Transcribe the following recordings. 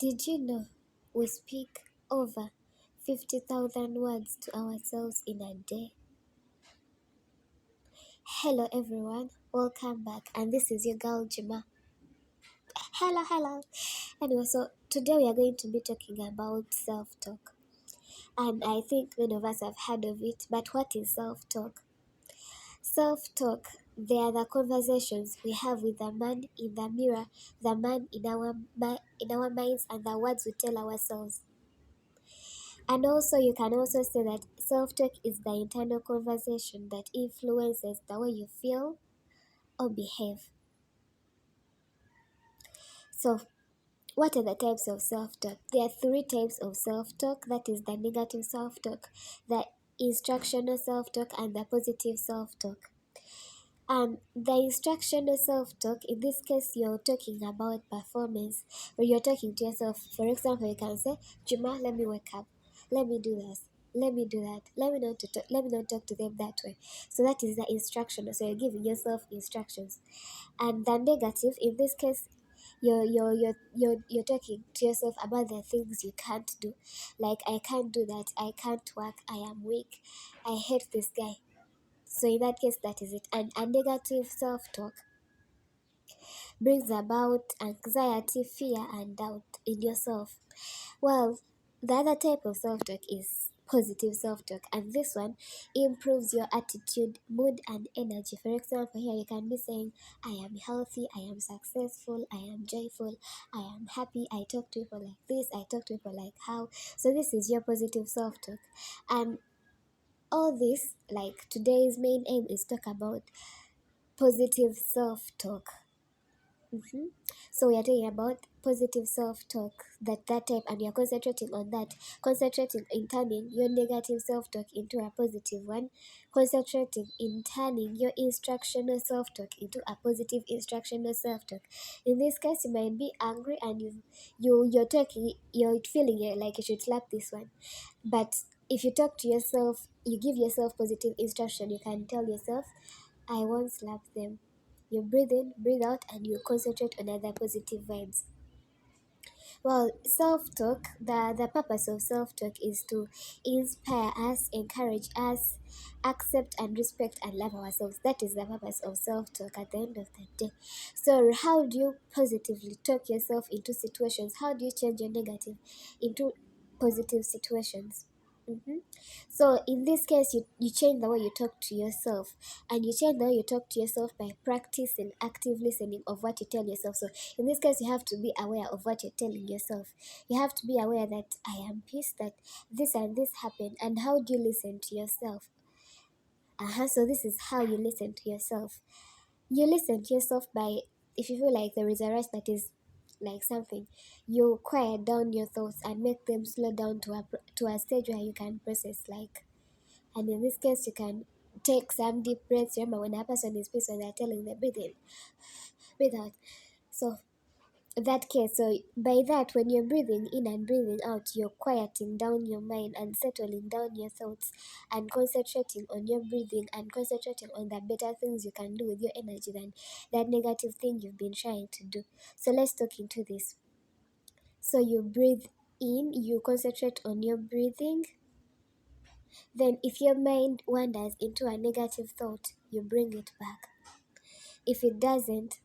Did you know we speak over 50,000 words to ourselves in a day? Hello everyone, welcome back, and this is your girl Jima. Hello. Anyway, so today we are going to be talking about self-talk. And I think many of us have heard of it, but what is self-talk? Self-talk, they are the conversations we have with the man in the mirror, the man in our minds, and the words we tell ourselves. And also, you can also say that self talk is the internal conversation that influences the way you feel or behave. So, what are the types of self talk? There are three types of self talk, that is the negative self talk, the instructional self talk, and the positive self talk. And the instructional self talk, in this case, you're talking about performance, where you're talking to yourself. For example, you can say, Juma, let me wake up, let me do this, let me do that, let me not talk to them that way. So that is the instructional. So you're giving yourself instructions. And the negative, in this case, you're talking to yourself about the things you can't do. Like, I can't do that, I can't work, I am weak, I hate this guy. So in that case, that is it. And a negative self-talk brings about anxiety, fear, and doubt in yourself. Well, the other type of self-talk is positive self-talk, and this one improves your attitude, mood, and energy. For example, here you can be saying, I am healthy, I am successful, I am joyful, I am happy, I talk to people like this, I talk to people like how. So this is your positive self-talk. And all this, like today's main aim, is talk about positive self-talk. So we are talking about positive self-talk, that type, and you're concentrating on that, concentrating in turning your negative self-talk into a positive one, concentrating in turning your instructional self-talk into a positive instructional self-talk. In this case, you might be angry and you're feeling it like you should slap this one, but if you talk to yourself, you give yourself positive instruction, you can tell yourself, I won't slap them. You breathe in, breathe out, and you concentrate on other positive vibes. Well, self talk, the purpose of self talk is to inspire us, encourage us, accept and respect and love ourselves. That is the purpose of self talk at the end of the day. So, how do you positively talk yourself into situations? How do you change your negative into positive situations? Mm-hmm. So in this case, you change the way you talk to yourself, and you change the way you talk to yourself by practicing active listening of what you tell yourself. So in this case, you have to be aware of what you're telling yourself. You have to be aware that I am pissed that this and this happened, and how do you listen to yourself? So this is how you listen to yourself. You listen to yourself by, if you feel like there is a rush that is like something, you quiet down your thoughts and make them slow down to a stage where you can process, like. And in this case, you can take some deep breaths. Remember, when a person is pissed, when they're telling them breathe in, breathe out. So that case, so by that, when you're breathing in and breathing out, you're quieting down your mind and settling down your thoughts and concentrating on your breathing and concentrating on the better things you can do with your energy than that negative thing you've been trying to do. So let's talk into this. So you breathe in, you concentrate on your breathing. Then if your mind wanders into a negative thought, you bring it back. If it doesn't,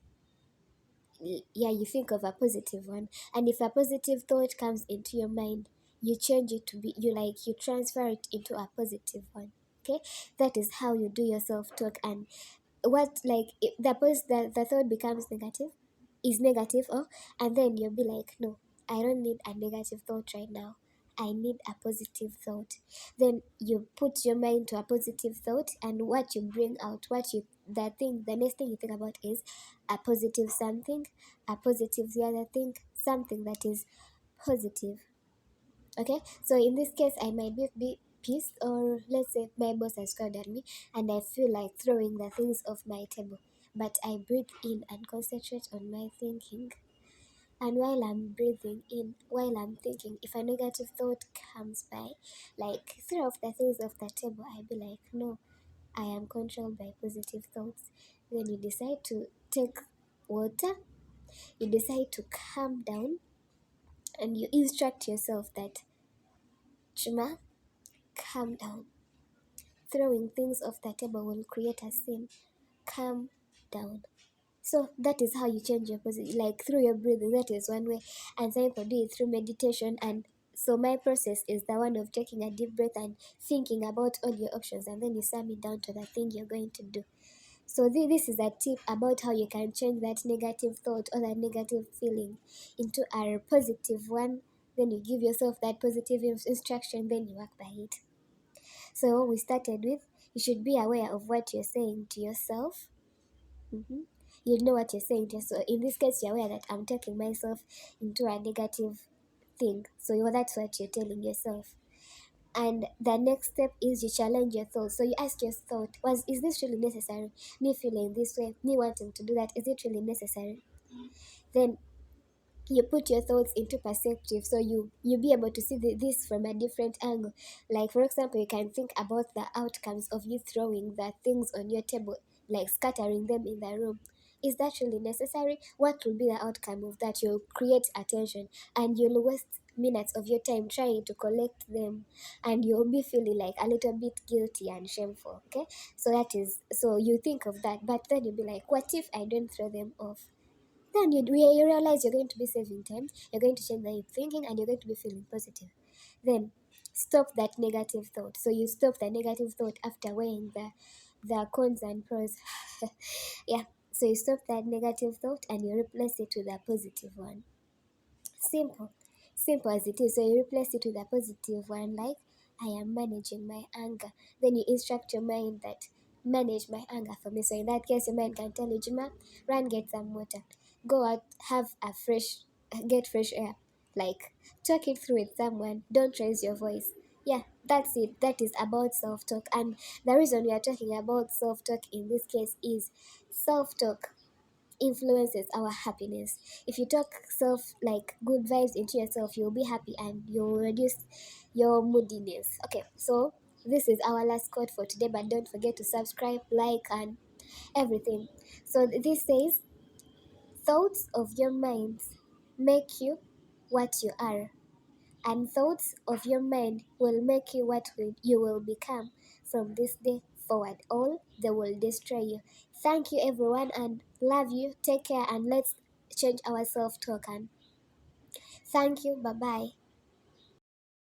yeah, you think of a positive one. And if a positive thought comes into your mind, you change it to be, you transfer it into a positive one. Okay, that is how you do your self-talk. And what, like, the thought becomes negative, is negative, oh, and then you'll be like, no, I don't need a negative thought right now, I need a positive thought. Then you put your mind to a positive thought, and what you bring out, the next thing you think about is a positive something, a positive the other thing, something that is positive. Okay, so in this case, I might be pissed, or let's say my boss has called at me and I feel like throwing the things off my table, but I breathe in and concentrate on my thinking. And while I'm breathing in, while I'm thinking, if a negative thought comes by, like throw off the things off the table, I'd be like, no, I am controlled by positive thoughts. Then you decide to take water, you decide to calm down, and you instruct yourself that, Chuma, calm down. Throwing things off the table will create a scene. Calm down. So that is how you change your position, like through your breathing. That is one way, and some people do it through meditation. And so my process is the one of taking a deep breath and thinking about all your options, and then you sum it down to the thing you're going to do. So this is a tip about how you can change that negative thought or that negative feeling into a positive one. Then you give yourself that positive instruction, then you work by it. So what we started with, you should be aware of what you're saying to yourself. Mm-hmm. You know what you're saying to yourself. In this case, you're aware that I'm taking myself into a negative thing. So that's what you're telling yourself. And the next step is you challenge your thoughts. So you ask your thought, is this really necessary? Me feeling this way, me wanting to do that, is it really necessary? Then you put your thoughts into perspective, so you be able to see this from a different angle. Like for example, you can think about the outcomes of you throwing the things on your table, like scattering them in the room. Is that really necessary? What will be the outcome of that? You'll create attention, and you'll waste minutes of your time trying to collect them, and you'll be feeling like a little bit guilty and shameful. Okay, so that is, so you think of that, but then you'll be like, what if I don't throw them off? Then you realize you're going to be saving time, you're going to change the way you're thinking, and you're going to be feeling positive. Then stop that negative thought. So you stop the negative thought after weighing the cons and pros. Yeah. So you stop that negative thought and you replace it with a positive one. Simple. Simple as it is. So you replace it with a positive one, like, I am managing my anger. Then you instruct your mind that, manage my anger for me. So in that case, your mind can tell you, Juma, run get some water. Go out, get fresh air. Like, talk it through with someone. Don't raise your voice. Yeah, that's it. That is about self talk. And the reason we are talking about self talk in this case is self talk influences our happiness. If you talk self, like, good vibes into yourself, you'll be happy and you'll reduce your moodiness. Okay, so this is our last quote for today, but don't forget to subscribe, like, and everything. So this says, thoughts of your mind make you what you are, and thoughts of your mind will make you what you will become from this day forward. All they will destroy you. Thank you, everyone, and love you. Take care, and let's change our self talk. And thank you. Bye bye.